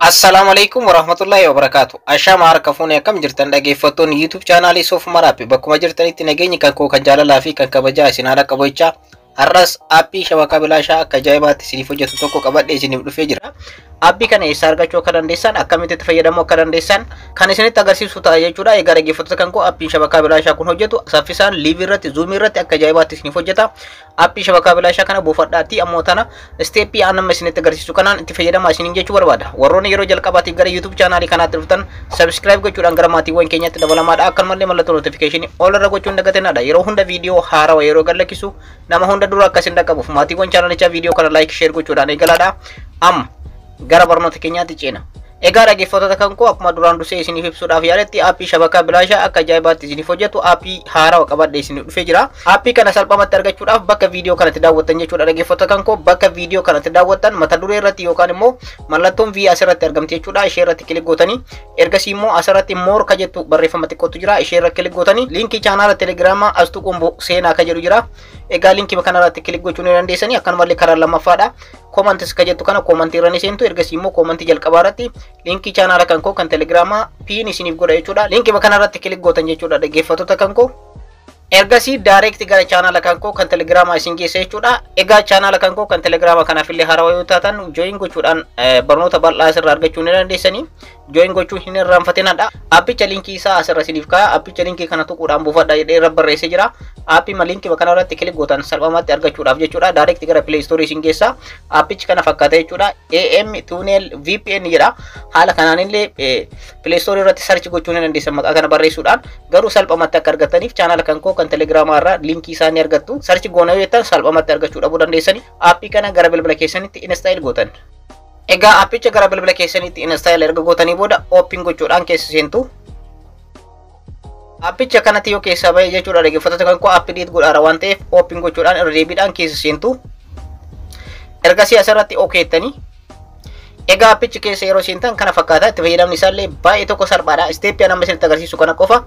Assalamualaikum warahmatullahi wabarakatuh. Ashama harka fuune akkam jirtan dhaggeeffattoonni YouTube channel Sof Marapi bakkuma jirtanitti nageenyi kan koo kan jaalalaa fi kan kabajaa isin haala qabachaa har'as aappii shabakaa bilaashaa akka ajaa'ibaatti isiniif hojjetu tokko qabadhee isiniif dhufee jira. Aappii kana eessa argachuu akka dandeessan, akkamitti itti fayyadamuu akka dandeessan kan isinitti agarsiisu ta'a jechuudha. Egaa dhaggeeffattoota kan koo aappiin shabakaa bilaashaa kun hojjetu saffisaan liivii irratti, zuumii irratti akka ajaa'ibaatti isiniif hojjeta. Aappii shabakaa bilaashaa kana buufadhaatti ammoo tana steeppii aannan isinitti agarsiisu kanaan itti fayyadamaa isiniin jechuu barbaada. Warroonni yeroo jalqabaatiif gara YouTube channel kanaatti dhuftan subscribe gochuudhaan gara maatiiwwan keenyatti dabalamaadha. Akkanumallee mallattoo notification all irra gochuun dagatenaadha. Yeroo hunda viidiyoo haarawaa yeroo gadhiifnu nama hunda dura akkasin dhaqqabuuf maatiiwwan channelichaa viidiyoo kana like share gochuudhaan eegalaadha. Gara barnoota keenyaatti ceena. Egaa dhaggeeffattoota kan koo akkuma duraan dursee isiniif ibsuudhaaf yaaletti aappii shabakaa bilaashaa akka ajaa'ibaatti isiniif hojjetu aappii haarawaa qabadhee isiniif dhufee jira. Aappii kana salphamatti argachuudhaaf bakka viidiyoo kanatti daawwattan jechuudha. Dhaggeeffattoota kan koo bakka viidiyoo kanatti daawwattan mata duree irratti yookaan immoo mallattoon V asirratti argamti jechuudha. Ishee irratti kilik gootanii ergasii immoo asirratti more ka jettu barreeffama xiqqootu jira. Ishee irratti kilik gootanii liinkii chaanaala telegiraamaa Astuu Qomboo seenaa ka jedhu jira. Egaa liinkii kana irratti kilik gochuu ni dandeessanii. Akkanumallee karaa lammaffaadha. Comments ka jettu kana commentii irra ni seentu. Ergasii immoo commentii jalqabaa irratti liinkii chaanaala kan koo kan telegiraamaa pin isiniif godha jechuudha. Liinkii kana irratti kilik gootan jechuudha dhaggeeffattoota kan koo. Ergasii direct gara chaanaala kan koo kan telegiraamaa isin geessa jechuudha. Egaa chaanaala kan koo kan telegiraamaa kanaaf illee haarawaa yoo taatan join gochuudhaan barnoota bal'aa asirraa argachuu ni dandeessanii. Join gochuun hin irraanfatinadha. Aappicha liinkii isaa asirra isiniif kaa'a. Aappicha liinkii kana tuquudhaan buufadha jedhee irra barreessee jira. Aappii liinkii kana irratti kilik gootan salphumatti argachuudhaaf jechuudha. Direct gara Play Store isin geessa. Aappichi kana fakkaata jechuudha. AM Tunnel VPN jedha. Haala kanaan illee Play Store irratti search gochuu ni dandeessan maqaa kana barreessuudhaan. Garuu salphumatti akka argataniif chaanaala kan koo kan telegiraamaa irraa liinkii isaa ni argattu. Search goona yoo jettan salphumatti argachuu dhabuu dandeessanii. Aappii kana gara bilbila keessanitti install gootan. Egaa aappicha gara bilbila keessanitti install erga gootanii booda open gochuudhaan keessa seentu. Aappicha kanatti yoo keessa ba'e jechuudha dhaggeeffattoota kan koo update godhaara waan ta'eef open gochuudhaan irra deebiidhaan keessa seentu. Ergasii asirratti okay jettanii. Egaa aappichi keessa yeroo seentan kana fakkaata. Itti fayyadamni isaallee baay'ee tokko salphaadha. Steeppii amma isinitti agarsiisu kana qofa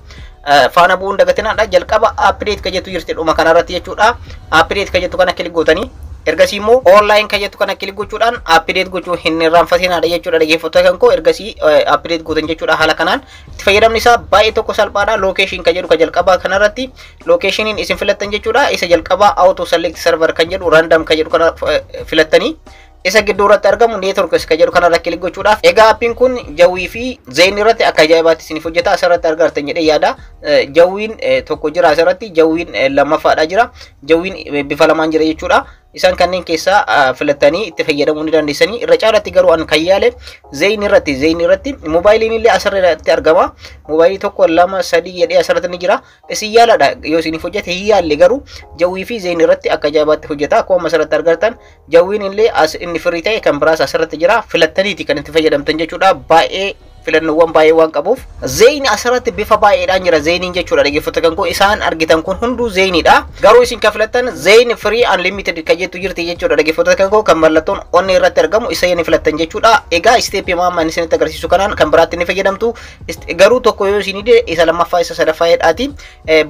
faana bu'uun dagatinaadha. Jalqaba update ka jettu jirti dhuma kanarratti jechuudha. Update ka jettu kana kilik gootanii ergasii immoo online ka jettu kana kilik gochuudhaan update gochuu hin irraanfatinaadha jechuudha dhaggeeffattoota kan koo. Ergasii update gootan jechuudha. Haala kanaan itti fayyadamni isaa baay'ee tokko salphaadha. Location ka jedhu ka jalqabaa kanarratti locationin isin filattan jechuudha. Isa jalqabaa auto select server kan jedhu random ka jedhu kana filattanii isa gidduu irratti argamu network ka jedhu kana irratti kilik gochuudhaaf. Egaa aappiin kun jawwii fi zeyn irratti akka ajaa'ibaatti isiniif hojjeta. Asirratti argattan jedhee yaada. Jawwiin tokko jira asirratti, jawwiin lammaffaadha jira, jawwiin bifa lamaan jira jechuudha. Isaan kanneen keessaa filattanii itti fayyadamuu ni dandeessanii. Irra caalatti garuu an kan yaale zeyn irratti moobaayiliin illee asirratti argama. Moobaayilii tokko lama sadii jedhee asirratti ni jira. Isin yaaladha yoo isiniif hojjete hin yaalle garuu jawwii fi zeyn irratti akka ajaa'ibaatti hojjeta. Akkuma asirratti argattan jawwiin illee inni firii ta'e kan biraas asirratti jira. Filattaniiti kan itti fayyadamtan jechuudha. Baay'ee filannoowwan baay'ee waan qabuuf zeyn asirratti bifa baay'eedhaan jira. Zeyniin jechuudha dhaggeeffattoota kan koo isaan argitan kun hunduu zeynidha. Garuu isin kan filattan zeyn free unlimited ka jettu jirti jechuudha dhaggeeffattoota kan koo. Kan mallattoon onni irratti argamu isa inni filattan jechuudha. Egaa steeppii maamman isinitti agarsiisu kanaan kan biraatti ni fayyadamtu. Garuu tokko yoo isin hidhe isa lammaffaa isa sadaffaa jedhaati.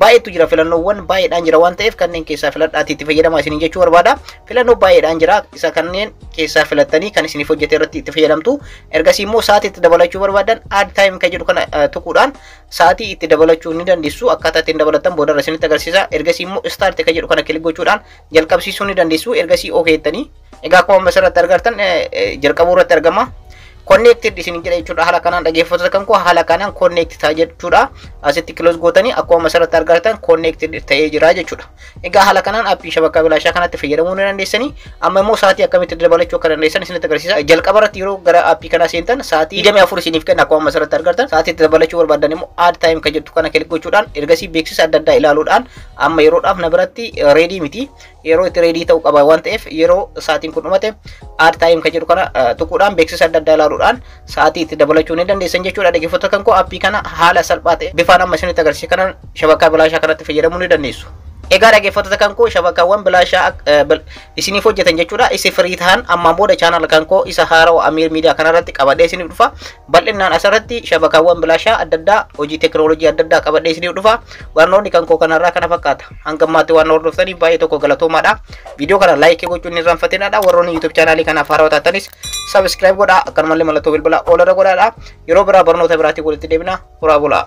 Baay'eetu jira, filannoowwan baay'eedhaan jira waan ta'eef kanneen keessaa filadhaati itti fayyadamaa isiniin jechuu barbaada. Filannoo baay'eedhaan jira. Isa kanneen keessaa filattanii kan isiniif hojjete irratti itti fayyadamtu. Ergasii immoo sa'aatii itti dabalachuu barbaada. Add time ka jedhu kana tuquudhaan sa'aatii itti dabalachuu ni dandeessu. Akkaataa ittiin dabalatan booda isinitti agarsiisa. Ergasii immoo start ka jedhu kana kilik gochuudhaan jalqabsiisuu ni dandeessu. Ergasii okay jettanii. Egaa akkuma asirratti argattan jalqabuu irratti argama. Connected isin jedha jechuudha. Haala kanaan dhaggeeffattoota kan koo haala kanaan connect ta'a jechuudha. Asitti close gootanii akkuma asirratti argattan connected ta'ee jira jechuudha. Egaa haala kanaan aappii shabakaa bilaashaa kanatti fayyadamuu ni dandeessanii. Amma immoo sa'aatii akkamitti dabalachuu akka dandeessan isinitti agarsiisa. Jalqaba irratti yeroo gara aappii kanaa seentan sa'aatii 24 isiniif kenna. Akkuma asirratti argattan sa'aatii itti dabalachuu barbaadan immoo add time ka jettu kana kilik gochuudhaan ergasii beeksisa adda addaa ilaaluudhaan amma yeroodhaaf na biratti ready miti. Yeroo itti ready ta'uu qaba waan ta'eef yeroo sa'aatiin kun dhumate add time ka jedhu kana tuquudhaan beeksisa adda addaa ilaaluudhaan sa'aatii itti dabalachuu ni dandeessan jechuudha. Dhaggeeffattoota kan koo aappii kana haala salphaa ta'e bifaan amma isinitti agarsiise kanaan shabakaa bilaashaa kanatti fayyadamuu ni dandeessu. Egaa dhaggeeffattoota kan koo shabakaawwan bilaashaa isiniif hojjetan jechuudha. Isin firii ta'an ammaan booda chaanal kan koo isa haaraa Amiir Miidiyaa kanarratti qabadhee isiniif dhufa. Bal'inaan asirratti shabakaawwan bilaashaa adda addaa hojii teekinooloojii adda addaa qabadhee isiniif dhufa. Barnoonni kan koo kanarraa kana fakkaata. Hanga ammaatti waan hordoftaniif baay'ee tokko galatoomaadha. Viidiyoo kana laayikii gochuun hin irraanfatinaa. Warroonni YouTube chaanalii kanaaf haaraa taatanis subscribe godhaa. Akkanumallee mallattoo bilbilaa oolarra godhaadha. Yeroo biraa barnoota biraatti walitti deebina. Horaa bulaa.